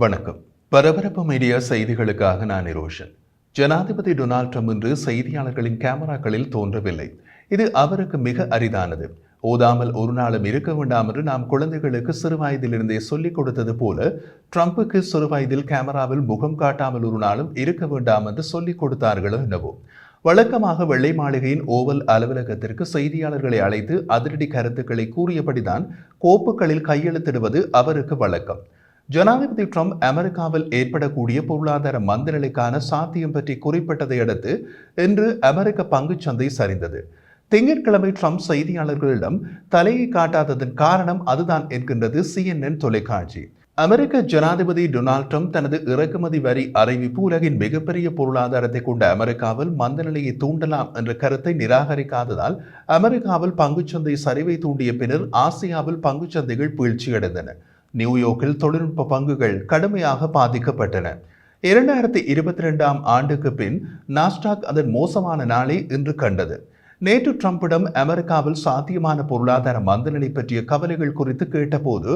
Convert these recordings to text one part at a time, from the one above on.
வணக்கம். பரபரப்பு மீடியா செய்திகளுக்காக நான் நிரோஷன். ஜனாதிபதி டொனால்ட் ட்ரம்ப் இன்று செய்தியாளர்களின் கேமராக்களில் தோன்றவில்லை. இது அவருக்கு மிக அரிதானது. ஓதாமல் ஒரு நாளும் இருக்க வேண்டாம் என்று நாம் குழந்தைகளுக்கு சிறுவயதிலிருந்தே சொல்லிக் கொடுத்தது போல ட்ரம்புக்கு சிறுவயதில் கேமராவில் முகம் காட்டாமல் ஒரு நாளும் இருக்க வேண்டாம் என்று சொல்லிக் கொடுத்தார்களோ என்னவோ. வழக்கமாக வெள்ளை மாளிகையின் ஓவல் அலுவலகத்திற்கு செய்தியாளர்களை அழைத்து அதிரடி கருத்துக்களை கூறியபடிதான் கோப்புகளில் கையெழுத்திடுவது அவருக்கு வழக்கம். ஜனாதிபதி ட்ரம்ப் அமெரிக்காவில் ஏற்படக்கூடிய பொருளாதார மந்தநிலைக்கான சாத்தியம் பற்றி குறிப்பிட்டதை அடுத்து இன்று அமெரிக்க பங்குச்சந்தை சரிந்தது. திங்கட்கிழமை ட்ரம்ப் செய்தியாளர்களிடம் தலையை காட்டாததன் காரணம் அதுதான் என்கின்றது CNN தொலைக்காட்சி. அமெரிக்க ஜனாதிபதி டொனால்ட் ட்ரம்ப் தனது இறக்குமதி வரி அறிவிப்பு உலகின் மிகப்பெரிய பொருளாதாரத்தை கொண்ட அமெரிக்காவில் மந்தநிலையை தூண்டலாம் என்ற கருத்தை நிராகரிக்காததால் அமெரிக்காவில் பங்குச்சந்தை சரிவை தூண்டிய பின்னர் ஆசியாவில் பங்குச்சந்தைகள் வீழ்ச்சியடைந்தன. நியூயார்க்கில் தொழில்நுட்ப பங்குகள் கடுமையாக பாதிக்கப்பட்டன. 2022ஆம் ஆண்டுக்கு பின் நாஸ்டாக் அதன் மோசமான நாளை இன்று கண்டது. நேற்று ட்ரம்பிடம் அமெரிக்காவில் சாத்தியமான பொருளாதார மந்தநிலை பற்றிய கவலைகள் குறித்து கேட்டபோது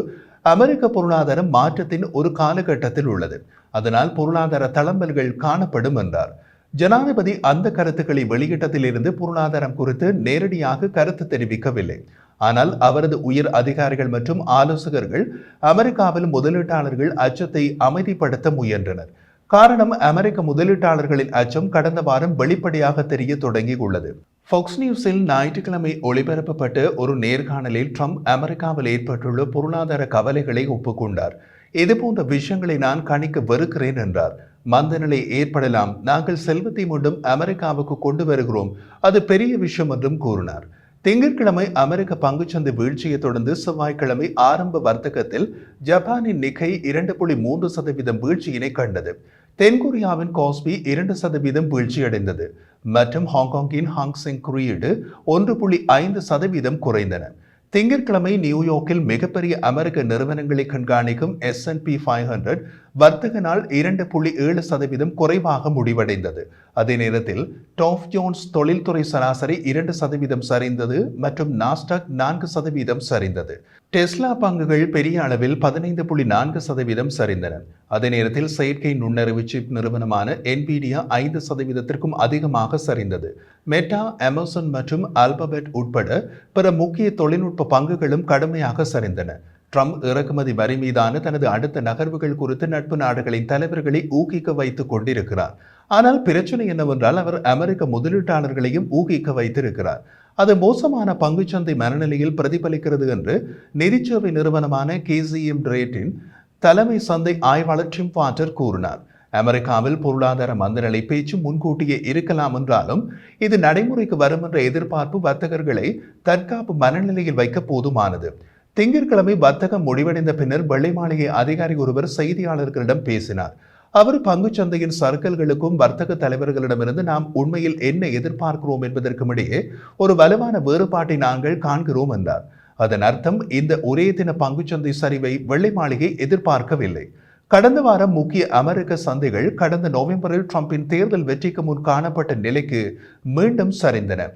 அமெரிக்க பொருளாதாரம் மாற்றத்தின் ஒரு காலகட்டத்தில் உள்ளது, அதனால் பொருளாதார தளம்பல்கள் காணப்படும் என்றார். ஜனாதிபதி அந்த கருத்துக்களை வெளியிட்டதிலிருந்து பொருளாதாரம் குறித்து நேரடியாக கருத்து தெரிவிக்கவில்லை. ஆனால் அவரது உயர் அதிகாரிகள் மற்றும் ஆலோசகர்கள் அமெரிக்காவில் முதலீட்டாளர்கள் அச்சத்தை அமைதிப்படுத்த முயன்றனர். காரணம், அமெரிக்க முதலீட்டாளர்களின் அச்சம் கடந்த வாரம் வெளிப்படையாக தெரிய தொடங்கியுள்ளது. ஃபாக்ஸ் நியூஸில் ஞாயிற்றுக்கிழமை ஒளிபரப்பப்பட்ட ஒரு நேர்காணலில் ட்ரம்ப் அமெரிக்காவில் ஏற்பட்டுள்ள பொருளாதார கவலைகளை ஒப்புக்கொண்டார். இதுபோன்ற விஷயங்களை நான் கணிக்க வெறுக்கிறேன் என்றார். மந்தநிலை ஏற்படலாம், நாங்கள் செல்வத்தை மீண்டும் அமெரிக்காவுக்கு கொண்டு வருகிறோம், அது பெரிய விஷயம் என்றும் கூறினார். திங்கட்கிழமை அமெரிக்க பங்குச்சந்தை வீழ்ச்சியை தொடர்ந்து செவ்வாய்க்கிழமை ஆரம்ப வர்த்தகத்தில் ஜப்பானின் நிக்கை 2.3% வீழ்ச்சியினை கண்டது. தென்கொரியாவின் காஸ்பி 2% வீழ்ச்சியடைந்தது மற்றும் ஹாங்காங்கின் ஹாங்செங் குறியீடு 1.5% குறைந்தன. திங்கட்கிழமை நியூயார்க்கில் மிகப்பெரிய அமெரிக்க நிறுவனங்களை கண்காணிக்கும் S&P 500 வர்த்தக நாள் 2.7% குறைவாக முடிவடைந்தது. அதே நேரத்தில் டாவ் ஜோன்ஸ் தொழில்துறை சராசரி 2% சரிந்தது மற்றும் நாஸ்டாக் 4% சரிந்தது. டெஸ்லா பங்குகள் பெரிய அளவில் 15.4% சரிந்தன. அதே நேரத்தில் செயற்கை நுண்ணறிவு சிப் நிறுவனமான NVIDIA 5%க்கும் அதிகமாக சரிந்தது. மெட்டா, அமேசான் மற்றும் அல்பபெட் உட்பட பிற முக்கிய தொழில்நுட்ப பங்குகளும் கடுமையாக சரிந்தன. ட்ரம்ப் இறக்குமதி வரி மீதான தனது அடுத்த நகர்வுகள் குறித்து நட்பு நாடுகளின் தலைவர்களை ஊகிக்க வைத்துக் கொண்டிருக்கிறார். ஆனால் பிரச்சனை என்னவென்றால் அவர் அமெரிக்க முதலீட்டாளர்களையும் ஊகிக்க வைத்திருக்கிறார். அது மோசமான பங்குச்சந்தை மனநிலையில் பிரதிபலிக்கிறது என்று நிதிச்சேவை நிறுவனமான KCM ரேட்டின் தலைமை சந்தை ஆய்வாளர் டிம் வாட்டர் கூறினார். அமெரிக்காவில் பொருளாதார மந்தநிலை பேச்சு முன்கூட்டியே இருக்கலாம் என்றாலும் இது நடைமுறைக்கு வரும் என்ற எதிர்பார்ப்பு வர்த்தகர்களை தற்காப்பு மனநிலையில் வைக்க போதுமானது. திங்கட்கிழமை வர்த்தகம் முடிவடைந்த பின்னர் வெள்ளை மாளிகை அதிகாரி ஒருவர் செய்தியாளர்களிடம் பேசினார். அவர் பங்குச்சந்தையின் சர்க்கிள்களுக்கும் வர்த்தக தலைவர்களிடமிருந்து நாம் உண்மையில் என்ன எதிர்பார்க்கிறோம் என்பதற்கும் இடையே ஒரு வலுவான வேறுபாட்டை நாங்கள் காண்கிறோம் என்றார். அதன் அர்த்தம் இந்த ஒரே தின பங்குச்சந்தை சரிவை வெள்ளை மாளிகை எதிர்பார்க்கவில்லை. கடந்த வாரம் முக்கிய அமெரிக்க சந்தைகள் கடந்த நவம்பரில் ட்ரம்பின் தேர்தல் வெற்றிக்கு முன் காணப்பட்ட நிலைக்கு மீண்டும் சரிந்தன.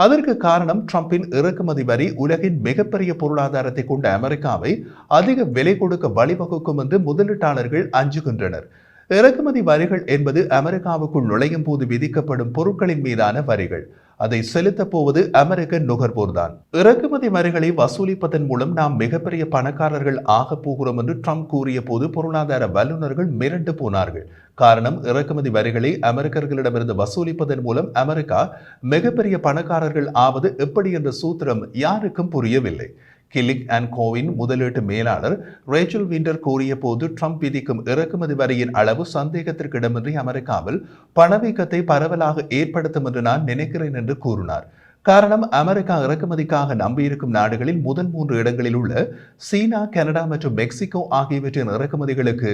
அதற்கு காரணம் ட்ரம்பின் இறக்குமதி வரி உலகின் மிகப்பெரிய பொருளாதாரத்தை கொண்ட அமெரிக்காவை அதிக விலை கொடுக்க வழிவகுக்கும் என்று முதலீட்டாளர்கள் அஞ்சுகின்றனர். இறக்குமதி வரிகள் என்பது அமெரிக்காவுக்குள் நுழையும் போது விதிக்கப்படும் பொருட்களின் மீதான வரிகள். அதை செலுத்தப் போவது அமெரிக்க நுகர்வோர்தான். இறக்குமதி வரிகளை வசூலிப்பதன் மூலம் நாம் மிகப்பெரிய பணக்காரர்கள் ஆக போகிறோம் என்று ட்ரம்ப் கூறிய போது பொருளாதார வல்லுநர்கள் மிரண்டு போனார்கள். காரணம், இறக்குமதி வரிகளை அமெரிக்கர்களிடமிருந்து வசூலிப்பதன் மூலம் அமெரிக்கா மிகப்பெரிய பணக்காரர்கள் ஆவது எப்படி என்ற சூத்திரம் யாருக்கும் புரியவில்லை. கில்லிக் அண்ட் கோவின் முதலீட்டு மேலாளர் ரேச்சல் விண்டர் கூறிய போது ட்ரம்ப் விதிக்கும் இறக்குமதி வரியின் அளவு சந்தேகத்திற்கிடமின்றி அமெரிக்காவில் பணவீக்கத்தை பரவலாக ஏற்படுத்தும் என்று நான் நினைக்கிறேன் என்று கூறினார். காரணம், அமெரிக்கா இறக்குமதிக்காக நம்பியிருக்கும் நாடுகளில் முதல் 3 இடங்களில் உள்ள சீனா, கனடா மற்றும் மெக்சிகோ ஆகியவற்றின் இறக்குமதிகளுக்கு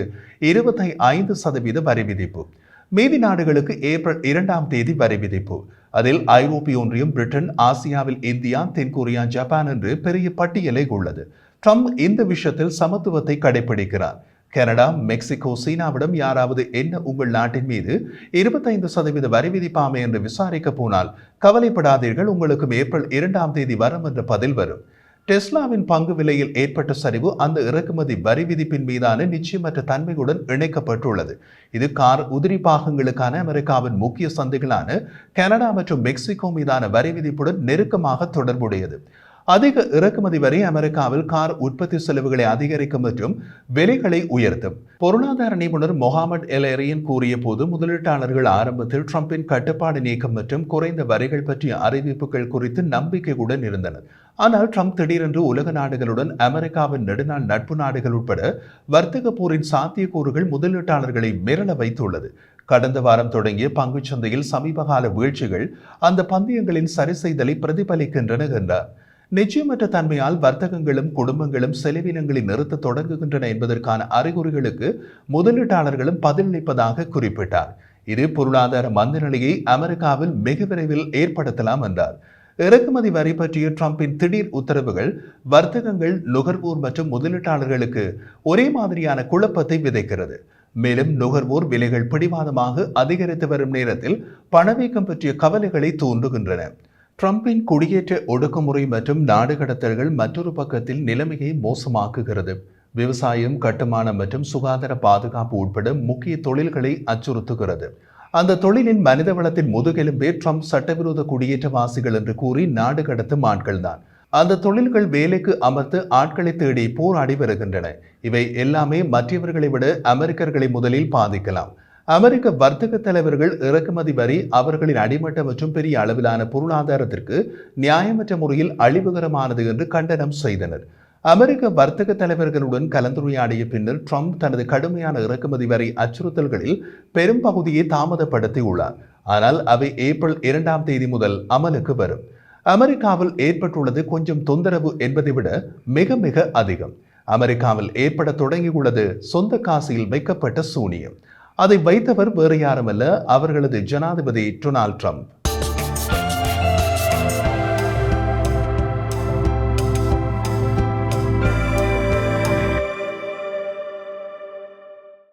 25% வரி விதிப்பு. மீதி நாடுகளுக்கு ஏப்ரல் 2ஆம் தேதி வரி விதிப்பு. அதில் ஐரோப்பிய ஒன்றியம், பிரிட்டன், ஆசியாவில் இந்தியா, தென்கொரியா, ஜப்பான் என்று பெரிய பட்டியலை உள்ளது. ட்ரம்ப் இந்த விஷயத்தில் சமத்துவத்தை கடைபிடிக்கிறார். கனடா, மெக்சிகோ, சீனாவிடம் யாராவது என்ன உங்கள் நாட்டின் மீது 25% வரி விதிப்பாமே என்று விசாரிக்க போனால் கவலைப்படாதீர்கள், உங்களுக்கும் ஏப்ரல் 2ஆம் தேதி வரும் என்ற பதில் வரும். டெஸ்லாவின் பங்கு விலையில் ஏற்பட்ட சரிவு அந்த இறக்குமதி வரி விதிப்பின் மீதான நிச்சயமற்ற தன்மையுடன் இணைக்கப்பட்டுள்ளது. இது கார் உதிரி பாகங்களுக்கான அமெரிக்காவின் முக்கிய சந்தைகளான கனடா மற்றும் மெக்சிகோ மீதான வரி விதிப்புடன் நெருக்கமாக தொடர்புடையது. அதிக இறக்குமதி வரி அமெரிக்காவில் கார் உற்பத்தி செலவுகளை அதிகரிக்கும் மற்றும் விலைகளை உயர்த்தும். பொருளாதார நிபுணர் முகமது எல் எரியன் கூறிய போது, முதலீட்டாளர்கள் ஆரம்பத்தில் ட்ரம்பின் கட்டுப்பாடு நீக்கம் மற்றும் குறைந்த வரிகள் பற்றிய அறிவிப்புகள் குறித்து நம்பிக்கையுடன் இருந்தனர். ஆனால் ட்ரம்ப் திடீரென்று உலக நாடுகளுடன் அமெரிக்காவின் நெடுநாள் நட்பு நாடுகள் உட்பட வர்த்தக போரின் சாத்தியக்கூறுகள் முதலீட்டாளர்களை மிரள வைத்துள்ளது. கடந்த வாரம் தொடங்கிய பங்குச்சந்தையில் சமீபகால வீழ்ச்சிகள் அந்த பந்தயங்களின் சரிசெய்தலை பிரதிபலிக்கின்றன என்றார். நிச்சயமற்ற தன்மையால் வர்த்தகங்களும் குடும்பங்களும் செலவினங்களை நிறுத்த தொடங்குகின்றன என்பதற்கான அறிகுறிகளுக்கு முதலீட்டாளர்களும் பதிலளிப்பதாக குறிப்பிட்டார். இது பொருளாதார மந்தநிலையை அமெரிக்காவில் மிக விரைவில் ஏற்படுத்தலாம் என்றார். இறக்குமதி வரி பற்றிய ட்ரம்பின் திடீர் உத்தரவுகள் வர்த்தகங்கள், நுகர்வோர் மற்றும் முதலீட்டாளர்களுக்கு ஒரே மாதிரியான குழப்பத்தை விதைக்கிறது. மேலும் நுகர்வோர் விலைகள் பிடிவாதமாக அதிகரித்து வரும் நேரத்தில் பணவீக்கம் பற்றிய கவலைகளை தூண்டுகின்றன. ட்ரம்பின் குடியேற்ற ஒடுக்குமுறை மற்றும் நாடு கடத்தல்கள் மற்றொரு பக்கத்தில் நிலைமையை மோசமாக்குகிறது. விவசாயம், கட்டுமானம் மற்றும் சுகாதார பாதுகாப்பு உட்பட முக்கிய தொழில்களை அச்சுறுத்துகிறது. அந்த தொழிலின் மனித வளத்தின் முதுகெலும்பே ட்ரம்ப் சட்டவிரோத குடியேற்றவாசிகள் என்று கூறி நாடு கடத்தும் ஆட்கள்தான். அந்த தொழில்கள் வேலைக்கு அமர்த்து ஆட்களை தேடி போராடி வருகின்றன. இவை எல்லாமே மற்றவர்களை விட அமெரிக்கர்களை முதலில் பாதிக்கலாம். அமெரிக்க வர்த்தக தலைவர்கள் இறக்குமதி வரி அவர்களின் அடிமட்ட மற்றும் பெரிய அளவிலான பொருளாதாரத்திற்கு நியாயமற்ற முறையில் அழிவுகரமானது என்று கண்டனம் செய்தனர். அமெரிக்க வர்த்தக தலைவர்களுடன் கலந்துரையாடிய பின்னர் ட்ரம்ப் தனது கடுமையான இறக்குமதி வரி அச்சுறுத்தல்களில் பெரும் பகுதியை தாமதப்படுத்தியுள்ளார். ஆனால் அவை ஏப்ரல் 2 முதல் அமலுக்கு வரும். அமெரிக்காவில் ஏற்பட்டுள்ளது கொஞ்சம் தொந்தரவு என்பதை விட மிக மிக அதிகம். அமெரிக்காவில் ஏற்பட தொடங்கியுள்ளது சொந்த காசில் வைக்கப்பட்ட சூனியம். அதை வைத்தவர் வேறு யாருமல்ல, அவர்களது ஜனாதிபதி டொனால்ட் ட்ரம்ப்.